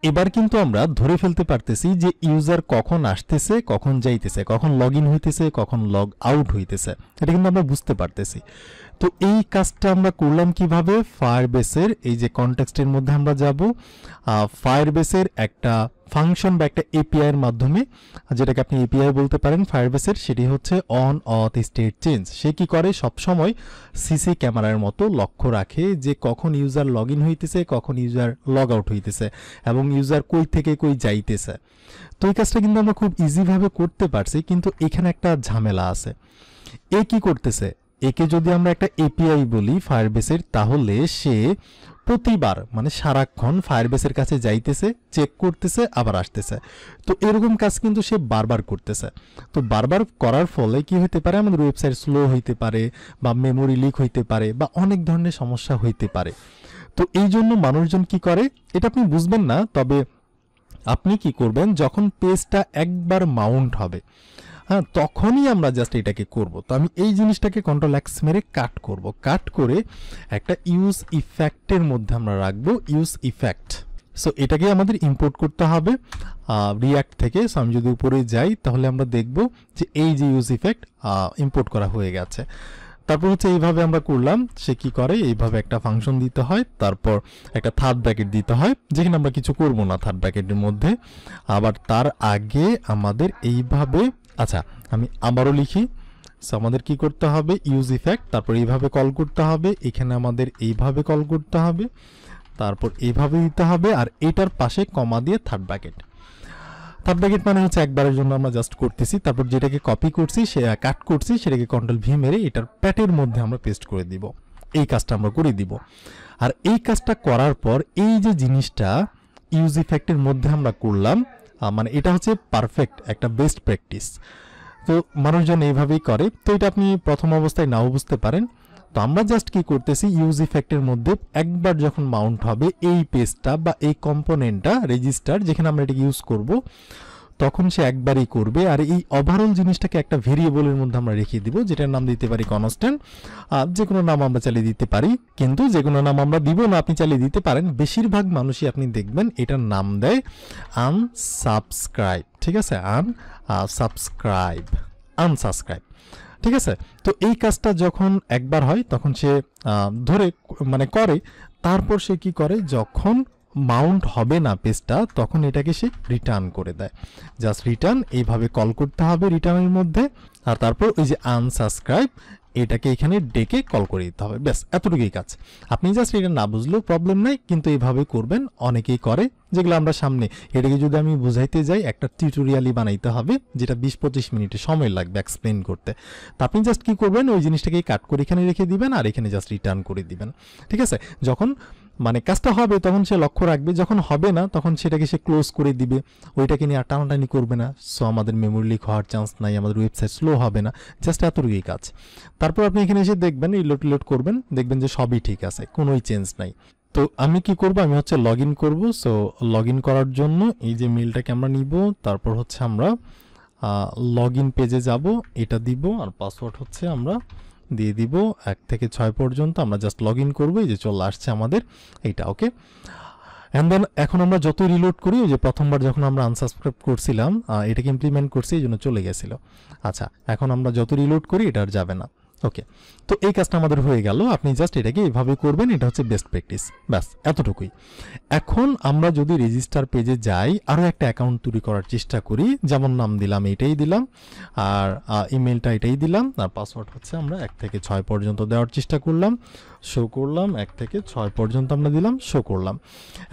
এবার কিন্তু আমরা ধরে ফেলতে পারতেছি যে ইউজার কখন আসতেছে, কখন যাইতেছে, কখন লগ ইন হইতেছে, কখন লগ আউট হইতেছে, এটা কিন্তু আমরা বুঝতে পারতেছি। তো এই কাজটা আমরা করলাম কিভাবে? ফায়ারবেসের এই যে কনটেক্সটের মধ্যে আমরা যাব, ফায়ারবেসের একটা ফাংশন বা একটা এপিআই এর মাধ্যমে, যেটাকে আপনি এপিআই বলতে পারেন ফায়ারবেসের, সেটি হচ্ছে অন অথ স্টেট চেঞ্জ। সে কি করে? সবসময় সিসি ক্যামেরার মতো লক্ষ্য রাখে যে কখন ইউজার লগ ইন হইতেছে, কখন ইউজার লগ আউট হইতেছে, এবং ইউজার কই থেকে কই যাইতেছে। তো এই কাজটা কিন্তু আমরা খুব ইজিভাবে করতে পারছি, কিন্তু এখানে একটা ঝামেলা আছে। এ কি করতেছে? একে যদি আমরা একটা এপিআই বলি ফায়ারবেসের, তাহলে সে প্রতিবার মানে সারাক্ষণ ফায়ারবেসের কাছে যাইতেছে, চেক করতেছে, আবার আসতেছে। তো এরকম কাজ কিন্তু সে বারবার করতেছে। তো বারবার করার ফলে কি হইতে পারে? আমাদের ওয়েবসাইট স্লো হইতে পারে, বা মেমোরি লিক হইতে পারে, বা অনেক ধরনের সমস্যা হইতে পারে। তো এই জন্য মানুষজন কি করে, এটা আপনি বুঝবেন না, তবে আপনি কি করবেন, যখন পেজটা একবার মাউন্ট হবে, হ্যাঁ, তখনই আমরা জাস্ট এটাকে করব। তো আমি এই জিনিসটাকে কন্ট্রোল এক্স মেরে কাট করব। কাট করে একটা ইউজ ইফেক্টের মধ্যে আমরা রাখবো ইউজ ইফেক্ট। সো এটাকে আমাদের ইম্পোর্ট করতে হবে রিয়াক্ট থেকে। সো আমি যদি উপরে যাই, তাহলে আমরা দেখব যে এই যে ইউজ ইফেক্ট ইম্পোর্ট করা হয়ে গেছে। তারপর হচ্ছে এইভাবে আমরা করলাম, সে কি করে, এইভাবে একটা ফাংশন দিতে হয়, তারপর একটা থার্ড ব্র্যাকেট দিতে হয়, যেখানে আমরা কিছু করব না থার্ড ব্র্যাকেটের মধ্যে। আবার তার আগে আমাদের এইভাবে, আচ্ছা আমি আবারও লিখি। সো আমাদের কি করতে হবে? ইউজ ইফেক্ট, তারপর এইভাবে কল করতে হবে, এখানে আমাদের এইভাবে কল করতে হবে, তারপর এইভাবে দিতে হবে, আর এটার পাশে কমা দিয়ে থার্ড ব্র্যাকেট। থার্ড ব্র্যাকেট মানে হচ্ছে একবারের জন্য আমরা জাস্ট করতেছি, তারপর যেটাকে কপি করছি, সে কাট করছি, সেটাকে কন্ট্রোল ভি মেরে এটার প্যাটের মধ্যে আমরা পেস্ট করে দিব। এই কাজটা আমরা করে দিব। আর এই কাজটা করার পর এই যে জিনিসটা ইউজ ইফেক্টের মধ্যে আমরা করলাম, মানে এটা হচ্ছে পারফেক্ট একটা বেস্ট প্র্যাকটিস। তো মানুষজন এইভাবেই করে। তো এটা আপনি প্রথম অবস্থায় নাও বুঝতে পারেন। তো আমরা জাস্ট কি করতেছি, ইউজ ইফেক্টের মধ্যে একবার যখন মাউন্ট হবে এই পেজটা বা এই কম্পোনেন্টটা রেজিস্টার, যেখানে আমরা এটাকে ইউজ করব, তখন সে একবারই করবে। আর এই ওভারঅল জিনিসটাকে একটা ভেরিয়েবলের মধ্যে আমরা রেখে দিব, যেটার নাম দিতে পারি কনস্ট্যান্ট। যে কোনো নাম আমরা চালিয়ে দিতে পারি, কিন্তু যে কোনো নাম আমরা দিব না, আপনি চালিয়ে দিতে পারেন। বেশিরভাগ মানুষই আপনি দেখবেন এটার নাম দেয় আনসাবস্ক্রাইব। ঠিক আছে, আনসাবস্ক্রাইব, আনসাবস্ক্রাইব। ঠিক আছে। তো এই কাজটা যখন একবার হয়, তখন সে ধরে মানে করে। তারপর সে কি করে, যখন মাউন্ট হবে না পেজটা, তখন এটাকে সে রিটার্ন করে দেয়। জাস্ট রিটার্ন এইভাবে কল করতে হবে রিটার্নের মধ্যে, আর তারপর ওই যে আনসাবস্ক্রাইব এটাকে এখানে ডেকে কল করে দিতে হবে। ব্যাস এতটুকুই কাজ। আপনি জাস্ট এটা না বুঝলেও প্রবলেম নাই, কিন্তু এইভাবে করবেন। অনেকেই করে, যেগুলো আমরা সামনে, এটাকে যদি আমি বুঝাইতে যাই, একটা টিউটোরিয়ালই বানাইতে হবে, যেটা 20-25 মিনিটে সময় লাগবে এক্সপ্লেন করতে। তো আপনি জাস্ট কি করবেন, ওই জিনিসটাকে কাট করে এখানে রেখে দিবেন, আর এখানে জাস্ট রিটার্ন করে দিবেন। ঠিক আছে। যখন মানে কাজটা হবে তখন সে লক্ষ্য রাখবে, যখন হবে না তখন সেটাকে সে ক্লোজ করে দিবে, ওইটাকে নিয়ে আর টানাটানি করবে না। সো আমাদের মেমোরি লিক হওয়ার চান্স নাই, আমাদের ওয়েবসাইট স্লো হবে না। জাস্ট এতটুকুই কাজ। তারপর আপনি এখানে এসে দেখবেন, রিলোড করবেন, দেখবেন যে সবই ঠিক আছে, কোনোই চেঞ্জ নাই। তো আমি কি করব, আমি হচ্ছে লগ ইন করবো। সো লগ ইন করার জন্য এই যে মেলটাকে আমরা নিব, তারপর হচ্ছে আমরা লগ ইন পেজে যাব, এটা দিব, আর পাসওয়ার্ড হচ্ছে আমরা দিয়ে দিব 1 থেকে 6 পর্যন্ত। আমরা জাস্ট লগ ইন করবো, এই যে চলে আসছে আমাদের এইটা। ওকে, অ্যান্ড দেন এখন আমরা যতই রিলোড করি, ওই যে প্রথমবার যখন আমরা আনসাবস্ক্রাইব করছিলাম, এটাকে ইমপ্লিমেন্ট করছি, এই জন্য চলে গেছিল। আচ্ছা, এখন আমরা যত রিলোড করি এটা আর যাবে না। ওকে, তো এই কাজটা আমাদের হয়ে গেল। আপনি জাস্ট এটাকে এইভাবে করবেন, এটা হচ্ছে বেস্ট প্র্যাকটিস। ব্যাস এতটুকুই। এখন আমরা যদি রেজিস্টার পেজে যাই, আরও একটা অ্যাকাউন্ট তৈরি করার চেষ্টা করি, যেমন নাম দিলাম এটাই দিলাম, আর ইমেলটা এটাই দিলাম, আর পাসওয়ার্ড হচ্ছে আমরা 1 থেকে 6 পর্যন্ত দেওয়ার চেষ্টা করলাম, শো করলাম। 1 থেকে 6 পর্যন্ত আমরা দিলাম, শো করলাম।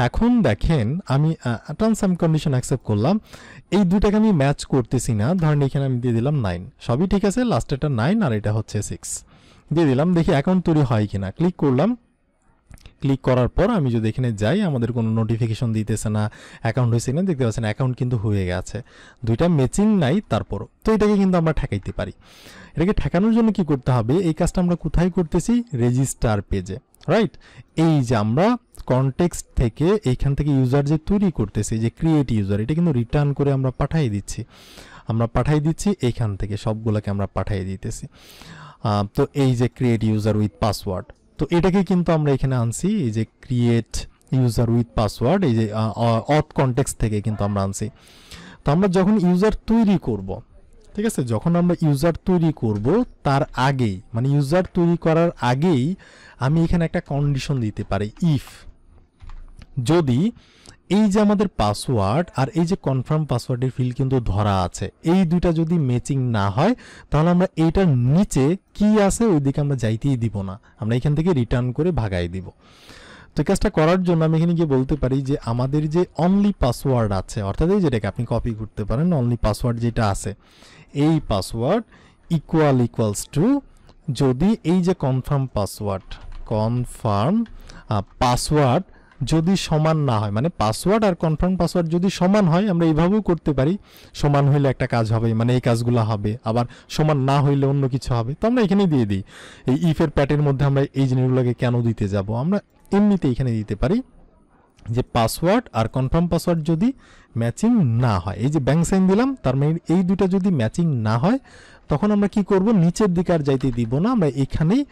এখন দেখেন আমি টার্মস অ্যান্ড কন্ডিশন অ্যাকসেপ্ট করলাম, এই দুটাকে আমি ম্যাচ করতেছি না। ধরেন এখানে আমি দিয়ে দিলাম 9, সবই ঠিক আছে, লাস্টেরটা 9 আর এটা হচ্ছে 6 দিয়ে দিলাম। দেখি অ্যাকাউন্ট তৈরি হয় কিনা। ক্লিক করলাম। ক্লিক করার পর আমি যদি এখানে যাই, আমাদের কোনো নোটিফিকেশন দিতেছে না, অ্যাকাউন্ট হয়েছে না, দেখতে পাচ্ছেন অ্যাকাউন্ট কিন্তু হয়ে গেছে। দুইটা ম্যাচিং নাই তারপরও। তো এটাকে কিন্তু আমরা ঠেকাইতে পারি। এটাকে ঠেকানোর জন্য কি করতে হবে, এই কাজটা আমরা কোথায় করতেছি, রেজিস্টার পেজে, রাইট। এই যে আমরা কনটেক্সট থেকে এইখান থেকে ইউজার যে তৈরি করতেছি, যে ক্রিয়েট ইউজার, এটা কিন্তু রিটার্ন করে আমরা পাঠিয়ে দিচ্ছি। এইখান থেকে সবগুলোকে আমরা পাঠিয়ে দিতেছি। তো এই যে ক্রিয়েট ইউজার উইথ পাসওয়ার্ড, তো এটাকে কিন্তু আমরা এখানে আনছি, এই যে ক্রিয়েট ইউজার উইথ পাসওয়ার্ড, এই যে অথ কনটেক্সট থেকে কিন্তু আমরা আনছি। তো আমরা যখন ইউজার তৈরি করব, ঠিক আছে, যখন আমরা ইউজার তৈরি করব তার আগেই, মানে ইউজার তৈরি করার আগেই আমি এখানে একটা কন্ডিশন দিতে পারি, ইফ যদি এই যে আমাদের পাসওয়ার্ড আর এই যে কনফার্ম পাসওয়ার্ডের ফিল্ড কিন্তু ধরা আছে, এই দুইটা যদি ম্যাচিং না হয় তাহলে আমরা এইটার নিচে কি আছে ওই দিকে আমরা যাইতেই দিব না, আমরা এখান থেকে রিটার্ন করে ভাগাই দিব। তো এই কাজটা করার জন্য আমি এখানে গিয়ে বলতে পারি যে আমাদের যে অনলি পাসওয়ার্ড আছে, অর্থাৎ এই যেটাকে আপনি কপি করতে পারেন, অনলি পাসওয়ার্ড যেটা আছে এই পাসওয়ার্ড ইকুয়ালস টু, যদি এই যে কনফার্ম পাসওয়ার্ড যদি সমান না হয়, মানে পাসওয়ার্ড আর কনফার্ম পাসওয়ার্ড যদি সমান হয়, আমরা এইভাবেও করতে পারি, সমান হইলে একটা কাজ হবে, মানে এই কাজগুলো হবে, আবার সমান না হইলে অন্য কিছু হবে। তো আমরা এখানেই দিয়ে দিই, এই ইফের প্যাটের মধ্যে আমরা এই জিনিসগুলোকে কেন দিতে যাব, আমরা এমনিতে এখানে দিতে পারি যে পাসওয়ার্ড আর কনফার্ম পাসওয়ার্ড যদি ম্যাচিং না হয়, এই যে ব্যাংক সাইন দিলাম, তার মানে এই দুটো যদি ম্যাচিং না হয় তখন আমরা কি করব, নিচের দিকে আর যাইতে দিব না, আমরা এখানেই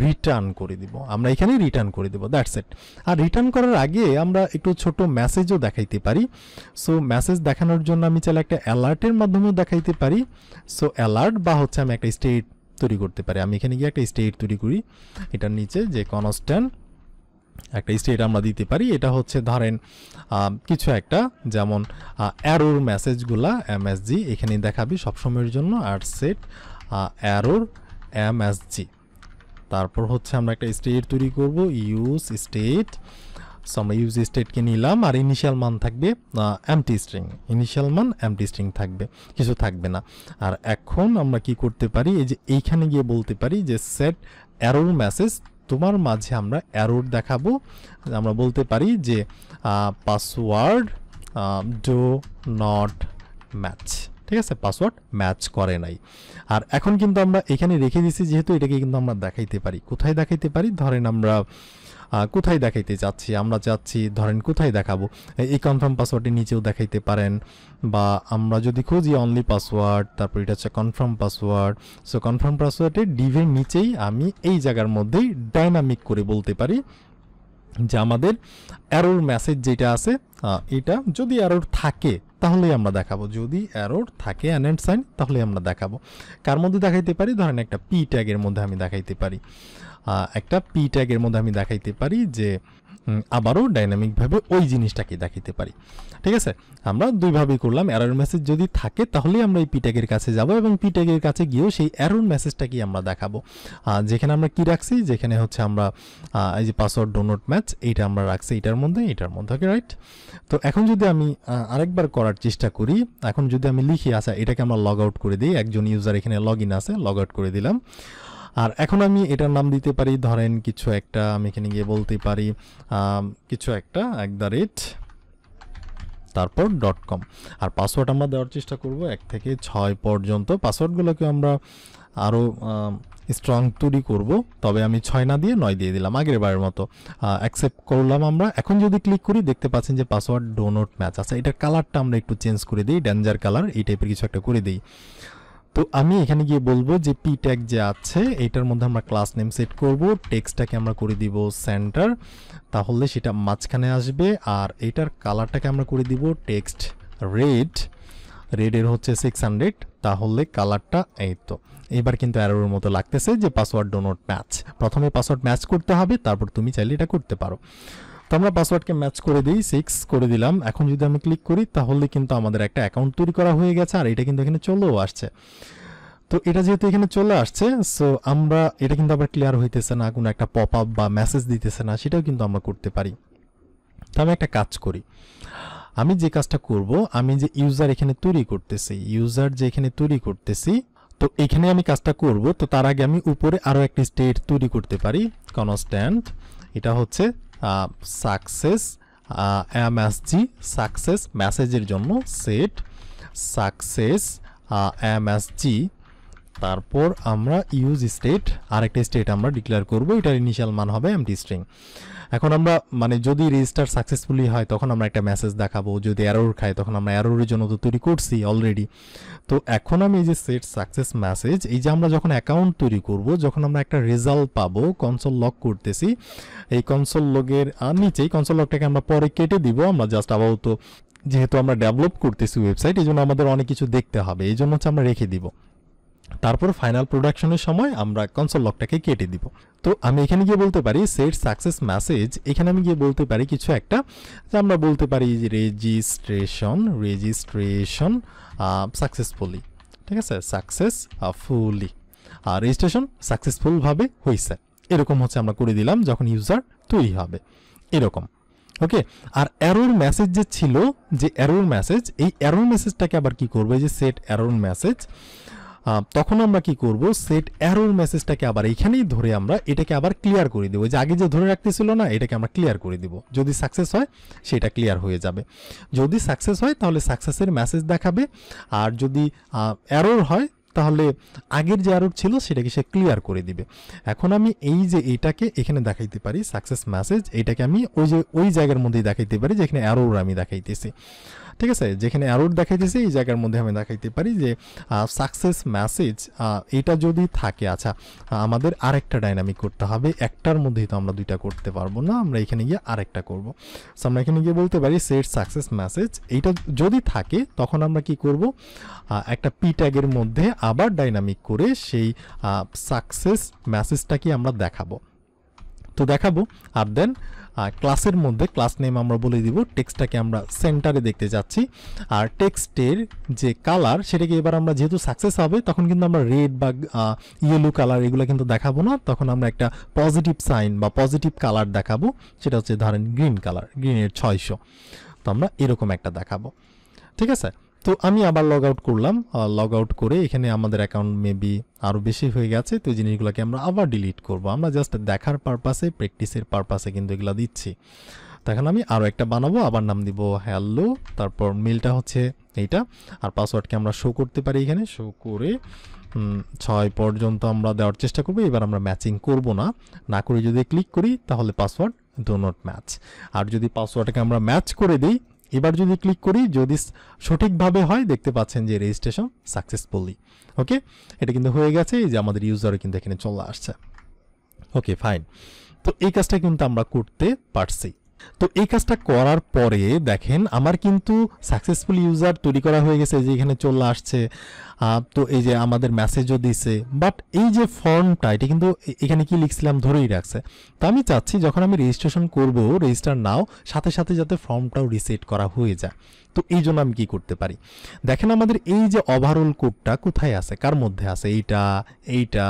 রিটার্ন করে দিব, দ্যাটস ইট। আর রিটার্ন করার আগে আমরা একটু ছোট মেসেজও দেখাইতে পারি। সো মেসেজ দেখানোর জন্য আমি চাইলে একটা অ্যালার্টের মাধ্যমেও দেখাইতে পারি। সো অ্যালার্ট বা হচ্ছে আমি একটা স্টেট তৈরি করতে পারি, আমি এখানে গিয়ে একটা স্টেট তৈরি করি, এটার নিচে যে কনস্ট্যান্ট একটা স্টেট আমরা দিতে পারি, এটা হচ্ছে ধরেন কিছু একটা, যেমন অ্যারোর মেসেজগুলা এমএসজি এখানে দেখাবি সবসময়ের জন্য, আর সেট অ্যারোর এমএসজি। তারপর হচ্ছে আমরা একটা স্টেট তৈরি করব, ইউজ স্টেট। সো আমরা ইউজ স্টেটকে নিলাম, আর ইনিশিয়াল মান থাকবে এমটি স্ট্রিং, থাকবে, কিছু থাকবে না। আর এখন আমরা কি করতে পারি, এই যে এইখানে গিয়ে বলতে পারি যে সেট অ্যারোর মেসেজ, তোমার মাঝে আমরা অ্যারোর দেখাবো, আমরা বলতে পারি যে পাসওয়ার্ড ডু নট ম্যাচ, ঠিক আছে, পাসওয়ার্ড ম্যাচ করে নাই। আর এখন কিন্তু আমরা এখানে রেখে দিয়েছি, যেহেতু এটাকে কিন্তু আমরা দেখাইতে পারি, কোথায় দেখাইতে পারি, ধরেন আমরা কোথায় দেখাইতে চাচ্ছি, আমরা চাচ্ছি ধরেন কোথায় দেখাবো, এই কনফার্ম পাসওয়ার্ডের নিচেও দেখাইতে পারেন, বা আমরা যদি খুঁজি অনলি পাসওয়ার্ড, তারপর এটা হচ্ছে কনফার্ম পাসওয়ার্ড। সো কনফার্ম পাসওয়ার্ডের ডিভের নিচেই আমি এই জায়গার মধ্যেই ডাইনামিক করে বলতে পারি যে আমাদের অ্যারোর মেসেজ যেটা আছে, এটা যদি অ্যারোর থাকে তাহলেই আমরা দেখাবো, যদি অ্যারোর থাকে অ্যান্ড সাইন তাহলে আমরা দেখাবো। কার মধ্যে দেখাইতে পারি, ধরেন একটা পি ট্যাগের মধ্যে আমি দেখাইতে পারি, যে আবারও ডাইনামিকভাবে ওই জিনিসটাকে দেখাইতে পারি। ঠিক আছে, আমরা দুইভাবেই করলাম, অ্যারোর মেসেজ যদি থাকে তাহলেই আমরা এই পি ট্যাগের কাছে যাব, এবং পি ট্যাগের কাছে গিয়েও সেই অ্যারোর মেসেজটাকেই আমরা দেখাবো, যেখানে আমরা কি রাখছি, যেখানে হচ্ছে আমরা এই যে পাসওয়ার্ড ডু নট ম্যাচ এইটা আমরা রাখছি এটার মধ্যে ওকে, রাইট। তো এখন যদি আমি আরেকবার করার চেষ্টা করি, এখন যদি আমি লিখি, আচ্ছা এটাকে আমরা লগ আউট করে দিই, একজন ইউজার এখানে লগ ইন আছে, লগ আউট করে দিলাম। আর এখন আমি এটার নাম দিতে পারি, ধরেন কিছু একটা, আমি এখানে গিয়ে বলতে পারি কিছু একটা @ তারপর .com। আর পাসওয়ার্ড আমরা দেওয়ার চেষ্টা করব 1 থেকে 6 পর্যন্ত। পাসওয়ার্ডগুলোকে আমরা আরও স্ট্রং তৈরি করব, তবে আমি 6 না দিয়ে 9 দিয়ে দিলাম, আগের বারের মতো অ্যাকসেপ্ট করলাম আমরা। এখন যদি ক্লিক করি দেখতে পাচ্ছেন যে পাসওয়ার্ড ডু নট ম্যাচ আছে, এটার কালারটা আমরা একটু চেঞ্জ করে দিই, ডেঞ্জার কালার এই টাইপের কিছু একটা করে দিই। তো আমি এখানে গিয়ে বলবো যে পি ট্যাগ যে আছে এইটার মধ্যে আমরা ক্লাস নেম সেট করব, টেক্সটটাকে আমরা করে দিব সেন্টার, তাহলে সেটা মাঝখানে আসবে। আর এইটার কালারটাকে আমরা করে দিব টেক্সট রেডের হচ্ছে 600, তাহলে কালারটা এই তো এবার কিন্তু অ্যারোর মতো লাগতেছে যে পাসওয়ার্ড ডু নট ম্যাচ। প্রথমে পাসওয়ার্ড ম্যাচ করতে হবে, তারপর তুমি চাইলে এটা করতে পারো। তো আমরা পাসওয়ার্ডকে ম্যাচ করে দিই, 6 করে দিলাম। এখন যদি আমি ক্লিক করি তাহলে কিন্তু আমাদের একটা অ্যাকাউন্ট তৈরি করা হয়ে গেছে, আর এটা কিন্তু এখানে চলেও আসছে। তো এটা যেহেতু এখানে চলে আসছে, সো আমরা এটা কিন্তু আবার ক্লিয়ার হইতেছে না, কোনো একটা পপ আপ বা মেসেজ দিতেছে না, সেটাও কিন্তু আমরা করতে পারি। তো আমি একটা কাজ করি, আমি যে কাজটা করব, আমি যে ইউজার এখানে তৈরি করতেছি, তো এখানে আমি কাজটা করব। তো তার আগে আমি উপরে আরও একটি স্টেট তৈরি করতে পারি, কনস্ট্যান্ট, এটা হচ্ছে সাকসেস এমএসজি, সাকসেস মেসেজের জন্য সেট সাকসেস এমএসজি। তারপর আমরা ইউজ স্টেট, আরেকটা স্টেট আমরা ডিক্লেয়ার করব, এটার ইনিশিয়াল মান হবে এমটি স্ট্রিং। এখন আমরা মানে যদি রেজিস্টার সাকসেসফুলি হয় তখন আমরা একটা মেসেজ দেখাবো, যদি এরর খায় তখন আমরা এররের জন্য তো তৈরি করছি অলরেডি। তো এখন আমি এই যে সেট সাকসেস মেসেজ, এই যে আমরা যখন অ্যাকাউন্ট তৈরি করব, যখন আমরা একটা রেজাল্ট পাবো, কনসোল লগ করতেছি, এই কনসোল লগের নিচেই কনসোল লগটাকে আমরা পরে কেটে দিব, আমরা জাস্ট আপাতত যেহেতু আমরা ডেভেলপ করতেছি ওয়েবসাইট, এই জন্য আমাদের অনেক কিছু দেখতে হবে, এই জন্য হচ্ছে আমরা রেখে দিব। তারপর ফাইনাল প্রোডাকশনের সময় আমরা কনসোল লগটাকে কেটে দিব। তো আমি এখানে গিয়ে বলতে পারি সেট সাকসেস মেসেজ, এখানে আমি গিয়ে বলতে পারি কিছু একটা, যে আমরা বলতে পারি যে রেজিস্ট্রেশন সাকসেসফুলি, ঠিক আছে, সাকসেসফুলি রেজিস্ট্রেশন সাকসেসফুলভাবে হয়েছে, এরকম হচ্ছে আমরা করে দিলাম যখন ইউজার তৈরি হবে এরকম। ওকে, আর এরর মেসেজ যে ছিল, যে এরর মেসেজ, এই এরর মেসেজটাকে আবার কি করবো, এই যে সেট এরর মেসেজ, তখন আমরা কি করব, সেট এরর মেসেজটাকে আবার এইখানেই ধরে আমরা এটাকে আবার ক্লিয়ার করে দেবো, যে আগে যে ধরে রাখতেছিল না, এটাকে আমরা ক্লিয়ার করে দিব। যদি সাকসেস হয় সেটা ক্লিয়ার হয়ে যাবে, যদি সাকসেস হয় তাহলে সাকসেসের মেসেজ দেখাবে, আর যদি এরর হয় তাহলে আগের যে এরর ছিল সেটাকে সে ক্লিয়ার করে দিবে। এখন আমি এই যে এটাকে এখানে দেখাইতে পারি সাকসেস মেসেজ, এটাকে আমি ওই জায়গার মধ্যেই দেখাইতে পারি যেখানে এরর আমি দেখাইতেছি, ঠিক আছে, যেখানে এরর দেখাইতেছি এই জায়গার মধ্যে আমি দেখাইতে পারি যে সাকসেস মেসেজ, এটা যদি থাকে, আচ্ছা আমাদের আরেকটা ডাইনামিক করতে হবে, একটার মধ্যেই তো আমরা দুইটা করতে পারবো না, আমরা এখানে গিয়ে আরেকটা করব। সো আমরা এখানে গিয়ে বলতে পারি সেট সাকসেস মেসেজ, এইটা যদি থাকে তখন আমরা কি করব, একটা পি ট্যাগের মধ্যে আবার ডাইনামিক করে সেই সাকসেস মেসেজটাকে আমরা দেখাবো। তো দেখাবো, আর দেন ক্লাসের মধ্যে ক্লাস নেম আমরা বলে দিব, টেক্সটটাকে আমরা সেন্টারে দেখতে যাচ্ছি, আর টেক্সটের যে কালার সেটাকে এবার আমরা যেহেতু সাকসেস হবে তখন কিন্তু আমরা রেড বা ইয়েলো কালার এগুলো কিন্তু দেখাবো না, তখন আমরা একটা পজিটিভ সাইন বা পজিটিভ কালার দেখাবো, সেটা হচ্ছে ধরেন গ্রিন কালার, গ্রিনের 600, তো আমরা এরকম একটা দেখাবো, ঠিক আছে। তো আমি আবার লগ আউট করলাম, লগ আউট করে এখানে আমাদের অ্যাকাউন্ট মেবি আরও বেশি হয়ে গেছে, তো এই জিনিসগুলোকে আমরা আবার ডিলিট করব, আমরা জাস্ট দেখার পারপাসে, প্র্যাকটিসের পারপাসে কিন্তু এগুলো দিচ্ছি। তো এখন আমি আরও একটা বানাবো, আবার নাম দিব হ্যালো, তারপর মেলটা হচ্ছে এইটা, আর পাসওয়ার্ডকে আমরা শো করতে পারি, এখানে শো করে 6 পর্যন্ত আমরা দেওয়ার চেষ্টা করবো। এবার আমরা ম্যাচিং করব না করে যদি ক্লিক করি তাহলে পাসওয়ার্ড ডো নট ম্যাচ, আর যদি পাসওয়ার্ডটাকে আমরা ম্যাচ করে দিই, এবার যদি ক্লিক করি, যদি সঠিকভাবে হয় দেখতে পাচ্ছেন যে রেজিস্ট্রেশন সাকসেসফুলি। ওকে, এটা কিন্তু হয়ে গেছে, এই যে আমাদের ইউজারও কিন্তু এখানে চলে আসছে। ওকে ফাইন, তো এই কাজটা কিন্তু আমরা করতে পারছি। তো এই কাজটা করার পরে দেখেন আমার কিন্তু সাকসেসফুল ইউজার তৈরি করা হয়ে গেছে, যে এখানে চলে আসছে, তো এই যে আমাদের মেসেজও দিছে, বাট এই যে ফর্মটা এটা কিন্তু এখানে কি লিখছিলাম ধরেই রাখছে। তো আমি চাচ্ছি যখন আমি রেজিস্ট্রেশন করব, রেজিস্টার নাও সাথে সাথে যাতে ফর্মটাও রিসেট করা হয়ে যায়। তো এই জন্য আমি কি করতে পারি, দেখেন আমাদের এই যে ওভারঅল কোডটা কোথায় আছে, কার মধ্যে আছে, এইটা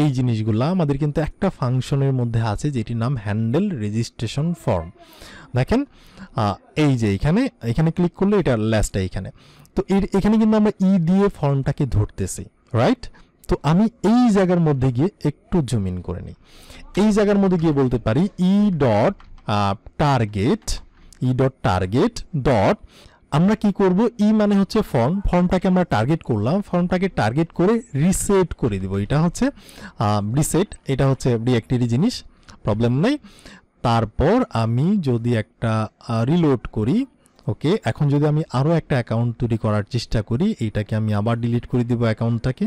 এই জিনিসগুলা আমাদের কিন্তু একটা ফাংশনের মধ্যে আছে যেটির নাম হ্যান্ডেল রেজিস্ট্রেশন ফর্ম। দেখেন এই যে এখানে ক্লিক করলে এটা লাস্টটা এখানে, তো এখানে কিন্তু আমরা দিয়ে ফর্মটাকে ধরতেছি, রাইট। তো আমি এই জায়গার মধ্যে গিয়ে একটু জুম ইন করে নিই, এই জায়গার মধ্যে গিয়ে বলতে পারি টার্গেট আমরা কি করব, মানে হচ্ছে ফর্মটাকে আমরা টার্গেট করলাম, ফর্মটাকে টার্গেট করে রিসেট করে দিব, এটা হচ্ছে রিসেট, এটা হচ্ছে রিঅ্যাক্টিভ জিনিস, প্রবলেম নেই। তারপর আমি যদি একটা রিলোড করি, ওকে, এখন যদি আমি আরও একটা অ্যাকাউন্ট তৈরি করার চেষ্টা করি, এইটাকে আমি আবার ডিলিট করে দিব অ্যাকাউন্টটাকে,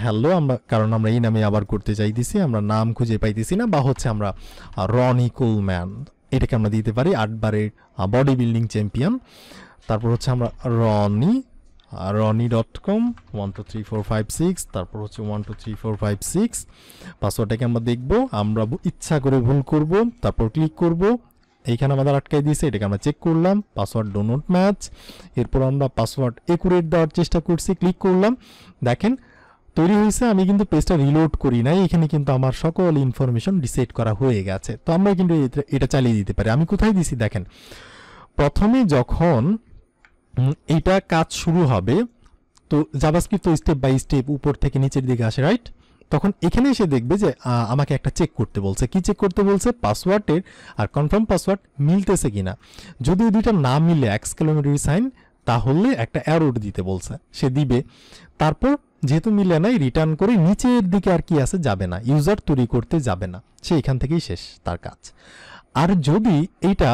হ্যালো, কারণ আমরা এই নামে আবার করতে চাইতেছি, আমরা নাম খুঁজে পাইতেছি না, বা হচ্ছে আমরা রনি কোলম্যান এটাকে আমরা দিতে পারি, 8 বারের বডি বিল্ডিং চ্যাম্পিয়ন, তারপর হচ্ছে আমরা roni.com 123456, তারপর হচ্ছে 123456, পাসওয়ার্ডটাকে আমরা দেখব, আমরা ইচ্ছা করে ভুল করব, তারপর ক্লিক করব, এইখানে আমাদের আটকাই দিয়েছে, এটাকে আমরা চেক করলাম, পাসওয়ার্ড ডো নট ম্যাচ, এরপর আমরা পাসওয়ার্ড একুরেট দেওয়ার চেষ্টা করছি, ক্লিক করলাম, দেখেন তৈরি হয়েছে। আমি কিন্তু পেজটা রিলোড করি নাই, এখানে কিন্তু আমার সকল ইনফরমেশন রিসেট করা হয়ে গেছে। তো আমরা কিন্তু এটা চালিয়ে দিতে পারি। আমি কোথায় দিছি দেখেন, প্রথমে যখন এইটা কাজ শুরু হবে, তো জাভাস্ক্রিপ্ট তো স্টেপ বাই স্টেপ উপর থেকে নিচের দিকে আসে, রাইট। তখন এখানে এসে দেখবে যে আমাকে একটা চেক করতে বলছে, কি চেক করতে বলছে, পাসওয়ার্ডের আর কনফার্ম পাসওয়ার্ড মিলতেছে কিনা। যদি দুইটা না মিলে এক্সক্লেমেটরি সাইন তাহলে একটা অ্যারোর দিতে বলছে, সে দিবে। তারপর যেহেতু মিলে নাই, রিটার্ন করে নিচের দিকে আর কি আছে যাবে না, ইউজার তৈরি করতে যাবে না, সে এখান থেকেই শেষ তার কাজ। আর যদি এইটা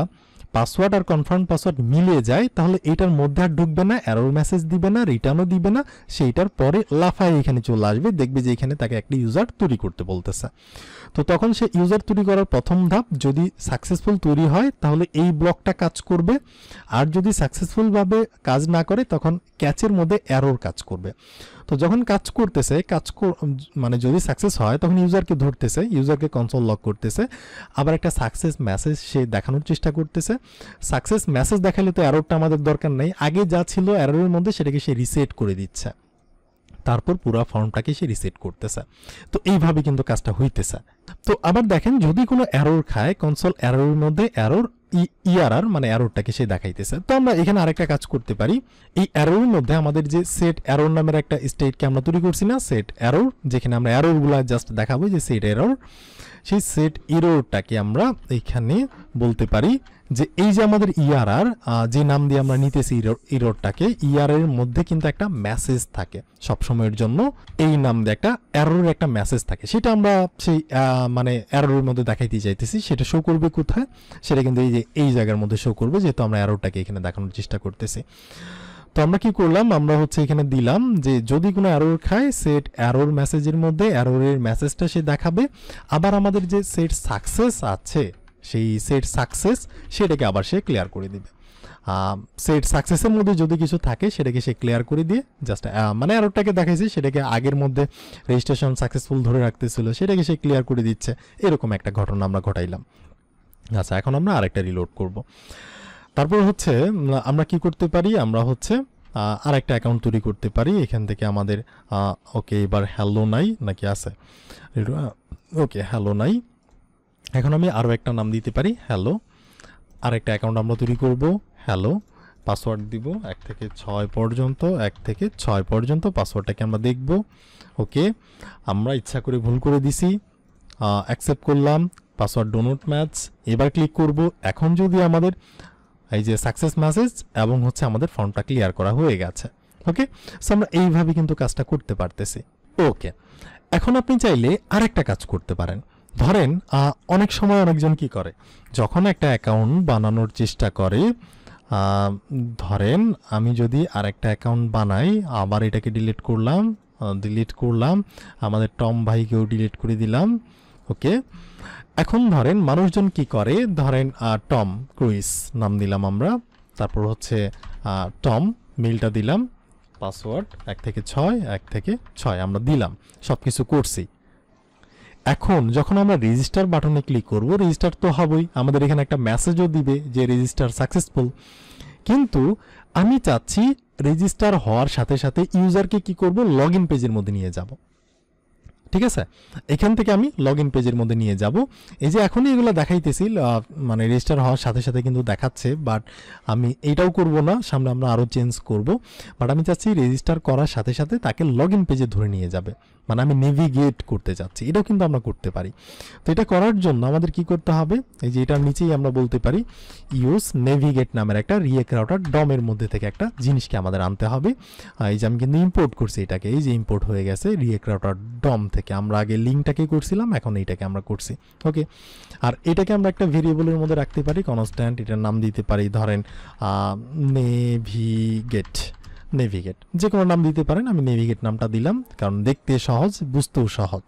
পাসওয়ার্ড আর কনফার্ম পাসওয়ার্ড মিলে যায় তাহলে এইটার মধ্যে আর ঢুকবে না, এরর মেসেজ দিবে না, রিটার্নও দিবে না, সেইটার পরে লাফায় এখানে চলে আসবে, দেখবে যে এখানে তাকে একটা ইউজার তৈরি করতে বলতেছে। তো তখন সে ইউজার তৈরি করার প্রথম ধাপ যদি সাকসেসফুল তৈরি হয় তাহলে এই ব্লকটা কাজ করবে, আর যদি সাকসেসফুলভাবে কাজ না করে তখন ক্যাচের মধ্যে এরর কাজ করবে। তো যখন কাজ করতেছে, মানে যদি সাকসেস হয় তখন ইউজারকে ধরতেছে, ইউজারকে কনসোল লক করতেছে, আবার একটা সাকসেস মেসেজ সে দেখানোর চেষ্টা করতেছে। সাকসেস মেসেজ দেখালে তো এররটা আমাদের দরকার নেই, আগে যা ছিল এররের মধ্যে সেটাকে সে রিসেট করে দিচ্ছে, তারপর পুরো ফর্মটাকে সে রিসেট করতেছে। তো এইভাবে কিন্তু কাজটা হইতেছে। তো আবার দেখেন যদি কোনো এরর খায়, কনসোল এররের মধ্যে এরর ইআরআর মানে এররটাকে সে দেখাইতেছে। তো আমরা এখানে আরেকটা কাজ করতে পারি, এই এররের মধ্যে আমাদের যে সেট এরর নামের একটা স্টেটকে আমরা তৈরি করছি না, সেট এরর, যেখানে আমরা এররগুলো জাস্ট দেখাবো যে সেট এরর, সেই সেট এররটাকে আমরা এখানে বলতে পারি যে এই যে আমাদের ইআরআর যে নাম দিয়ে আমরা নিতেছি এররটাকে, ইআরআর মধ্যে কিন্তু একটা মেসেজ থাকে সবসময়ের জন্য, এই নাম দিয়ে একটা এররের একটা মেসেজ থাকে, সেটা আমরা সেই মানে এররের মধ্যে দেখাইতে চাইতেছি। সেটা শো করবে কোথায়, সেটা কিন্তু এই যে এই জায়গার মধ্যে শো করবে, যেহেতু আমরা এররটাকে এখানে দেখানোর চেষ্টা করতেছি। তো আমরা কি করলাম, আমরা হচ্ছে এখানে দিলাম যে যদি কোনো এরর খায় সেট এরর মেসেজের মধ্যে এররের মেসেজটা সে দেখাবে, আবার আমাদের যে সেট সাকসেস আছে সেই সেট সাকসেস সেটাকে আবার সে ক্লিয়ার করে দিবে। সেট সাকসেসের মধ্যে যদি কিছু থাকে সেটাকে সে ক্লিয়ার করে দিয়ে জাস্ট মানে এররটাকে দেখাইছে, সেটাকে আগের মধ্যে রেজিস্ট্রেশন সাকসেসফুল ধরে রাখতেছিল সেটাকে সে ক্লিয়ার করে দিচ্ছে, এরকম একটা ঘটনা আমরা ঘটাইলাম। আচ্ছা, এখন আমরা আরেকটা রিলোড করব। তারপর হচ্ছে আমরা কি করতে পারি, আমরা হচ্ছে আরেকটা অ্যাকাউন্ট তৈরি করতে পারি এখান থেকে আমাদের। ওকে, এবার হ্যালো নাই নাকি আছে, ওকে হ্যালো নাই। এখন আমি আরও একটা নাম দিতে পারি হ্যালো, আরেকটা অ্যাকাউন্ট আমরা তৈরি করব হ্যালো, পাসওয়ার্ড দিব 1 থেকে 6 পর্যন্ত, 1 থেকে 6 পর্যন্ত পাসওয়ার্ডটাকে আমরা দেখব। ওকে, আমরা ইচ্ছা করে ভুল করে দিছি, অ্যাকসেপ্ট করলাম, পাসওয়ার্ড ডো নট ম্যাচ, এবার ক্লিক করব। এখন যদি আমাদের এই যে সাকসেস মেসেজ এবং হচ্ছে আমাদের ফর্মটা ক্লিয়ার করা হয়ে গেছে। ওকে, সো আমরা এইভাবে কিন্তু কাজটা করতে পারতেছি। ওকে, এখন আপনি চাইলে আরেকটা কাজ করতে পারেন। ধরেন অনেক সময় অনেকজন কি করে, যখন একটা অ্যাকাউন্ট বানানোর চেষ্টা করে, ধরেন আমি যদি আরেকটা অ্যাকাউন্ট বানাই, আবার এটাকে ডিলিট করলাম, আমাদের টম ভাইকেও ডিলিট করে দিলাম। ওকে, এখন ধরেন মানুষজন কি করে, ধরেন টম ক্রুইস নাম দিলাম আমরা, তারপর হচ্ছে টম মেইলটা দিলাম, পাসওয়ার্ড 1 থেকে 6 আমরা দিলাম, সব কিছু করছি। এখন যখন আমরা রেজিস্টার বাটনে ক্লিক করব, রেজিস্টার তো হবেই, আমাদের এখানে একটা মেসেজও দিবে যে রেজিস্টার সাকসেসফুল। কিন্তু আমি চাচ্ছি রেজিস্টার হওয়ার সাথে সাথে ইউজারকে কি করব, লগ ইন পেজের মধ্যে নিয়ে যাব। ঠিক আছে, এখান থেকে আমি লগ ইন পেজের মধ্যে নিয়ে যাব। এই যে এখনই এগুলো দেখাইতেছি, মানে রেজিস্টার হওয়ার সাথে সাথে কিন্তু দেখাচ্ছে, বাট আমি এইটাও করব না, সামনে আমরা আরও চেঞ্জ করব। বাট আমি চাচ্ছি রেজিস্টার করার সাথে সাথে তাকে লগ ইন পেজে ধরে নিয়ে যাবে, মানে আমি নেভিগেট করতে চাচ্ছি, এটাও কিন্তু আমরা করতে পারি। তো এটা করার জন্য আমাদের কি করতে হবে, এই যে এটার নিচেই আমরা বলতে পারি ইউজ নেভিগেট নামের একটা রিয়েক্ট রাউটার ডমের মধ্যে থেকে একটা জিনিসকে আমাদের আনতে হবে। এই যে আমি কিন্তু ইম্পোর্ট করছি এটাকে, এই যে ইম্পোর্ট হয়ে গেছে রিয়েক্ট রাউটার ডম থেকে, আমরা আগে লিঙ্কটাকে করছিলাম, এখন এইটাকে আমরা করছি। ওকে, আর এটাকে আমরা একটা ভেরিয়েবলের মধ্যে রাখতে পারি কনস্ট্যান্ট, এটার নাম দিতে পারি ধরেন নেভিগেট, যে কোনো নাম দিতে পারেন, আমি নেভিগেট নামটা দিলাম কারণ দেখতে সহজ, বুঝতেও সহজ।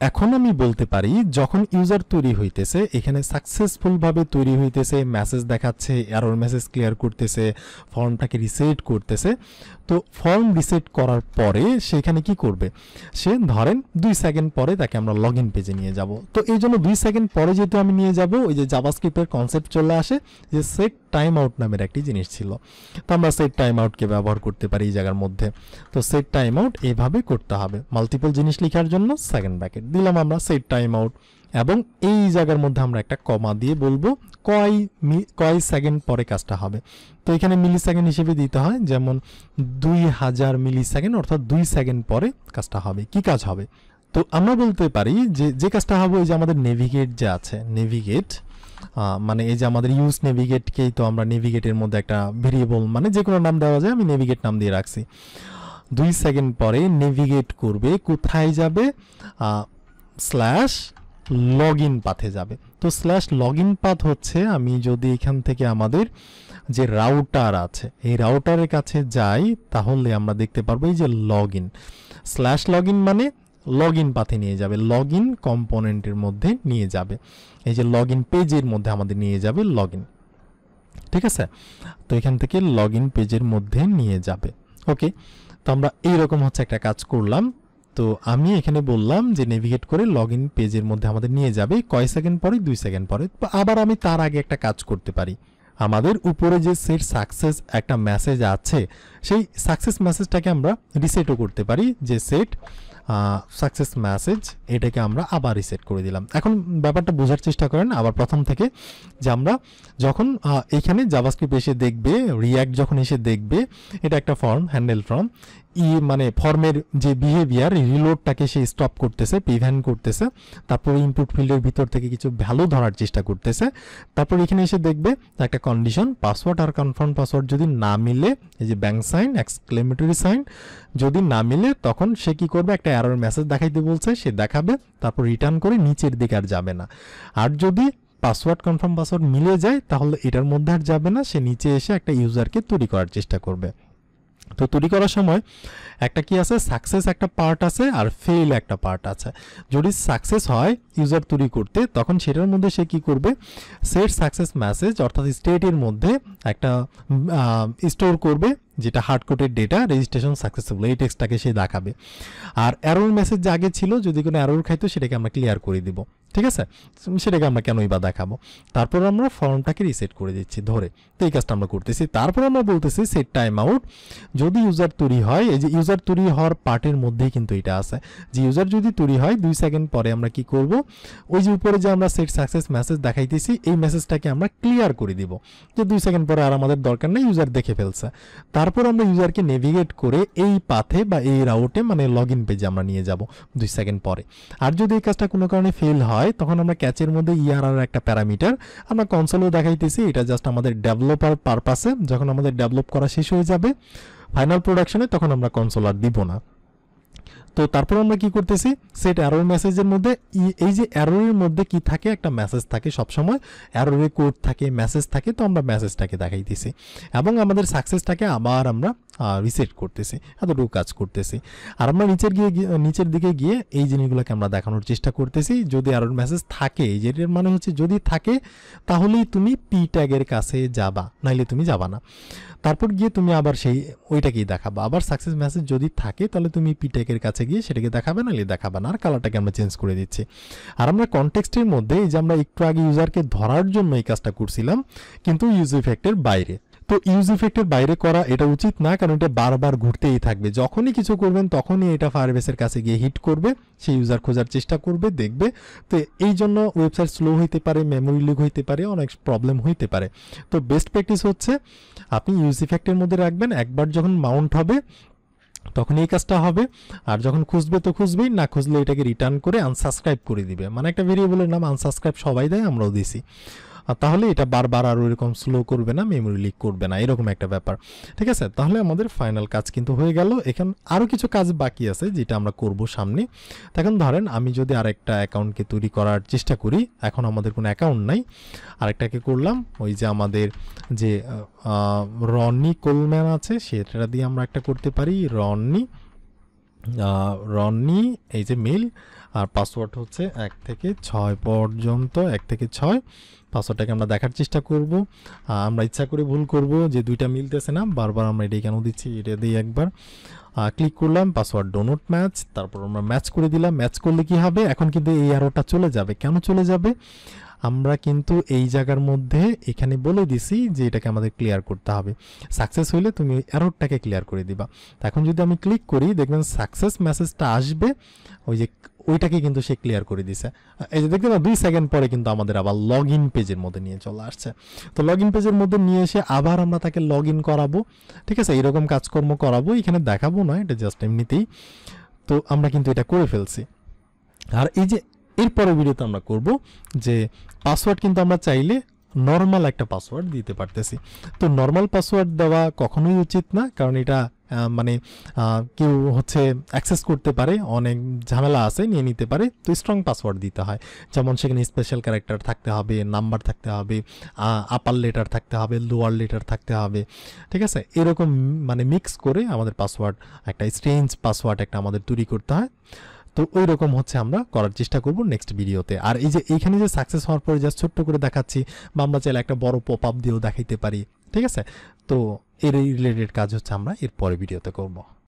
এখন আমি বলতে পারি যখন ইউজার তৈরি হইতেছে, এখানে সাকসেসফুলভাবে তৈরি হইতেছে, মেসেজ দেখাচ্ছে, এরর মেসেজ ক্লিয়ার করতেছে, ফর্মটাকে রিসেট করতেছে। তো ফর্ম রিসেট করার পরে সেখানে কি করবে, সে ধরেন 2 সেকেন্ড পরে তাকে আমরা লগ ইন পেজে নিয়ে যাব। তো এই জন্য 2 সেকেন্ড পরে যেহেতু আমি নিয়ে যাব, ওই যে জাভাস্ক্রিপ্টের কনসেপ্ট চলে আসে যে সেট টাইম আউট নামের একটি জিনিস ছিল, তো আমরা সেট টাইম আউটকে ব্যবহার করতে পারি এই জায়গার মধ্যে। তো সেট টাইম আউট এইভাবে করতে হবে, মাল্টিপল জিনিস লেখার জন্য সেকেন্ড ব্র্যাকেট দিলাম আমরা সেট টাইম আউট, এবং এই জায়গার মধ্যে আমরা একটা কমা দিয়ে বলবো কয় সেকেন্ড পরে কাজটা হবে। তো এখানে মিলি সেকেন্ড হিসেবে দিতে হয়, যেমন 2000 মিলি সেকেন্ড, অর্থাৎ 2 সেকেন্ড পরে কাজটা হবে। কি কাজ হবে, তো আমরা বলতে পারি যে কাজটা হবে ওই যে আমাদের নেভিগেট যে আছে, নেভিগেট মানে এই যে আমাদের ইউজ নেভিগেটকেই তো আমরা নেভিগেটের মধ্যে একটা ভেরিয়েবল মানে যে কোনো নাম দেওয়া যায়, আমি নেভিগেট নাম দিয়ে রাখছি। 2 সেকেন্ড পরে নেভিগেট করবে, কোথায় যাবে? স্ল্যাশ লগ ইন পাথে যাবে। তো স্ল্যাশ লগ ইন পাথ হচ্ছে, আমি যদি এখান থেকে আমাদের যে রাউটার আছে এই রাউটারের কাছে যাই তাহলে আমরা দেখতে পারবো এই যে log in, slash log in মানে লগ ইন পাথে নিয়ে যাবে, লগ ইন কম্পোনেন্টের মধ্যে নিয়ে যাবে, এই যে লগ ইন পেজের মধ্যে আমাদের নিয়ে যাবে লগ ইন। ঠিক আছে, তো এখান থেকে লগ ইন পেজের মধ্যে নিয়ে যাবে। ওকে, তো আমরা এইরকম হচ্ছে একটা কাজ করলাম। তো আমি এখানে বললাম যে নেভিগেট করে লগ ইন পেজের মধ্যে আমাদের নিয়ে যাবে, কয় সেকেন্ড পরে? 2 সেকেন্ড পরে। আবার আমি তার আগে একটা কাজ করতে পারি, আমাদের উপরে যে সেট সাকসেস একটা মেসেজ আছে সেই সাকসেস মেসেজটাকে আমরা রিসেটও করতে পারি, যে সেট সাকসেস মেসেজ এটাকে আমরা আবার রিসেট করে দিলাম। এখন ব্যাপারটা বোঝার চেষ্টা করেন আবার প্রথম থেকে, যে আমরা যখন এখানে জাভাস্ক্রিপ্ট এসে দেখবে, রিঅ্যাক্ট যখন এসে দেখবে এটা একটা ফর্ম, হ্যান্ডেল ফর্ম, মানে ফর্মের যে বিহেভিয়ার রিলোডটাকে সে স্টপ করতেছে, প্রিভেন্ট করতেছে, তারপর ইনপুট ফিল্ডের ভিতর থেকে কিছু ভ্যালু ধরার চেষ্টা করতেছে, তারপর এখানে এসে দেখবে একটা কন্ডিশন পাসওয়ার্ড আর কনফার্ম পাসওয়ার্ড যদি না মিলে, এই যে ব্যাংক সাইন এক্সক্লেমেটরি সাইন যদি না মিলে তখন সে কি করবে? একটা এরর মেসেজ দেখাইতে বলছে, সে দেখাবে, তারপর রিটার্ন করে নিচের দিকে আর যাবে না। আর যদি পাসওয়ার্ড কনফার্ম পাসওয়ার্ড মিলে যায় তাহলে এটার মধ্যে আর যাবে না, সে নিচে এসে একটা ইউজারকে তৈরি করার চেষ্টা করবে। তো তৈরি করার সময় একটা কি আছে, সাকসেস একটা পার্ট আছে আর ফেল একটা পার্ট আছে। যদি সাকসেস হয় ইউজার তৈরি করতে, তখন সেটার মধ্যে সে কি করবে? সেট সাকসেস মেসেজ অর্থাৎ স্টেটের মধ্যে একটা স্টোর করবে, যেটা হার্ড কোডের ডেটা রেজিস্ট্রেশন সাকসেসফুল, এই টেক্সটটাকে সে দেখাবে। আর এরর মেসেজ যে আগে ছিল, যদি কোনো এরর খাইতো সেটাকে আমরা ক্লিয়ার করে দিব। ঠিক আছে, সেটাকে আমরা কেনই বা দেখাবো। তারপর আমরা ফর্মটাকে রিসেট করে দিচ্ছি ধরে, তো এই কাজটা আমরা করতেছি। তারপর আমরা বলতেছি সেট টাইম আউট, যদি ইউজার তৈরি হয়, এই যে ইউজার তৈরি হওয়ার পার্টের মধ্যেই কিন্তু এটা আছে, যে ইউজার যদি তৈরি হয় 2 সেকেন্ড পরে আমরা কি করব? ওই যে উপরে যে আমরা সেট সাকসেস মেসেজ দেখাইতেছি এই মেসেজটাকে আমরা ক্লিয়ার করে দিব, যে 2 সেকেন্ড পরে আর আমাদের দরকার নেই, ইউজার দেখে ফেলছে। তারপর আমরা ইউজারকে নেভিগেট করে এই পাথে বা এই রাউটে মানে লগ ইন পেজে আমরা নিয়ে যাব 2 সেকেন্ড পরে। আর যদি এই কাজটা কোনো কারণে ফেল হয় তখন আমরা ক্যাচের মধ্যে ইআরআর একটা প্যারামিটার আমরা কনসোলেও দেখাইতেছি, এটা জাস্ট আমাদের ডেভেলপার পারপাসে, যখন আমাদের ডেভেলপ করা শেষ হয়ে যাবে ফাইনাল প্রোডাকশনে তখন আমরা কনসোল আর দিব না। তো তারপর আমরা কি করতেছি, সেট এরর মেসেজের মধ্যে এই যে এররের মধ্যে কি থাকে, একটা মেসেজ থাকে সবসময়, এররের কোড থাকে, মেসেজ থাকে, তো আমরা মেসেজটাকে দেখাইতেছি এবং আমাদের সাকসেসটাকে আবার আমরা রিসেট করতেছি, এতটুকু কাজ করতেছি। আর আমরা নিচের দিকে গিয়ে এই জিনিসগুলোকে আমরা দেখানোর চেষ্টা করতেছি, যদি এরর মেসেজ থাকে, যেটার মানে হচ্ছে যদি থাকে তাহলেই তুমি পি ট্যাগের কাছে যাবা, নাইলে তুমি যাবা না। তারপর গিয়ে তুমি আবার সেই ওইটাকেই দেখাবা। আবার সাকসেস মেসেজ যদি থাকে তাহলে তুমি পি ট্যাগের কাছে গিয়ে সেটাকে দেখাবে, নাহলে দেখাবে না। আর কালারটাকে আমরা চেঞ্জ করে দিচ্ছি। আর আমরা কনটেক্সটের মধ্যে এই যে আমরা একটু আগে ইউজারকে ধরার জন্য এই কাজটা করছিলাম, কিন্তু ইউজ ইফেক্টের বাইরে। তো ইউজ ইফেক্টের বাইরে করা এটা উচিত না, কারণ এটা বারবার ঘুরতেই থাকবে, যখনই কিছু করবেন তখনই এটা ফায়ারবেসের কাছে গিয়ে হিট করবে, সেই ইউজার খোঁজার চেষ্টা করবে, দেখবে। তো এই জন্য ওয়েবসাইট স্লো হইতে পারে, মেমোরি লিক হইতে পারে, অনেক প্রবলেম হইতে পারে। তো বেস্ট প্র্যাকটিস হচ্ছে আপনি ইউজ ইফেক্টের মধ্যে রাখবেন, একবার যখন মাউন্ট হবে তখন এই কাজটা হবে, আর যখন খুঁজবে তো খুঁজবেই, না খুঁজলে এটাকে রিটার্ন করে আনসাবস্ক্রাইব করে দিবে, মানে একটা ভেরিয়েবলের নাম আনসাবস্ক্রাইব সবাই দেয়, আমরাও দিছি। আর তাহলে এটা বারবার আর ওইরকম স্লো করবে না, মেমোরি লিক করবে না, এরকম একটা ব্যাপার। ঠিক আছে, তাহলে আমাদের ফাইনাল কাজ কিন্তু হয়ে গেল। এখন আরও কিছু কাজ বাকি আছে যেটা আমরা করব সামনে। এখন ধরেন আমি যদি আরেকটা অ্যাকাউন্টকে তৈরি করার চেষ্টা করি, এখন আমাদের কোনো অ্যাকাউন্ট নাই, আরেকটাকে করলাম, ওই যে আমাদের যে রনি কোলম্যান আছে সেটা দিয়ে আমরা একটা করতে পারি, রনি এই যে মেল, আর পাসওয়ার্ড হচ্ছে 1 থেকে 6 পর্যন্ত, 1 থেকে 6। পাসওয়ার্ডটাকে আমরা দেখার চেষ্টা করব, আমরা ইচ্ছা করে ভুল করব যে দুইটা মিলতেছে না, বারবার আমরা এটাই কেন দিচ্ছি, এটা দিয়ে একবার ক্লিক করলাম, পাসওয়ার্ড ডো নট ম্যাচ, তারপর আমরা ম্যাচ করে দিলাম। ম্যাচ করলে কি হবে, এখন কিন্তু এই এররটা চলে যাবে। কেন চলে যাবে, আমরা কিন্তু এই জায়গার মধ্যে এখানে বলে দিছি যে এটাকে আমাদের ক্লিয়ার করতে হবে, সাকসেস হইলে তুমি এররটাকে ক্লিয়ার করে দিবা। এখন যদি আমি ক্লিক করি দেখবেন সাকসেস মেসেজটা আসবে, ওই যে ওইটাকে কিন্তু সে ক্লিয়ার করে দিছে। এই যে দেখতে না 2 সেকেন্ড পরে কিন্তু আমাদের আবার লগ ইন পেজের মধ্যে নিয়ে চলে আসছে। তো লগ ইন পেজের মধ্যে নিয়ে এসে আবার আমরা তাকে লগ ইন করাবো, ঠিক আছে, এরকম কাজকর্ম করাবো, এখানে দেখাবো না, এটা জাস্ট এমনিতেই। তো আমরা কিন্তু এটা করে ফেলছি। আর এই যে এরপরে ভিডিওতে আমরা করব যে পাসওয়ার্ড কিন্তু আমরা চাইলে নর্মাল একটা পাসওয়ার্ড দিতে পারতেছি। তো নর্মাল পাসওয়ার্ড দেওয়া কখনোই উচিত না, কারণ এটা মানে কেউ হচ্ছে অ্যাক্সেস করতে পারে, অনেক ঝামেলা আছে, নিয়ে নিতে পারে। তো স্ট্রং পাসওয়ার্ড দিতে হয়, যেমন সেখানে স্পেশাল ক্যারেক্টার থাকতে হবে, নাম্বার থাকতে হবে, আপার লেটার থাকতে হবে, লোয়ার লেটার থাকতে হবে, ঠিক আছে? এরকম মানে মিক্স করে আমাদের পাসওয়ার্ড, একটা স্ট্রেঞ্জ পাসওয়ার্ড একটা আমাদের তৈরি করতে হয়। তো ওই রকম হচ্ছে আমরা করার চেষ্টা করব নেক্সট ভিডিওতে। আর এই যে এইখানে যে সাকসেস হওয়ার পরে জাস্ট ছোট্ট করে দেখাচ্ছি, বা আমরা চাইলে একটা বড় পপ আপ দিয়েও দেখাইতে পারি, ঠিক আছে? তো এর রিলেটেড কাজ হচ্ছে আমরা এর পরে ভিডিওতে করব।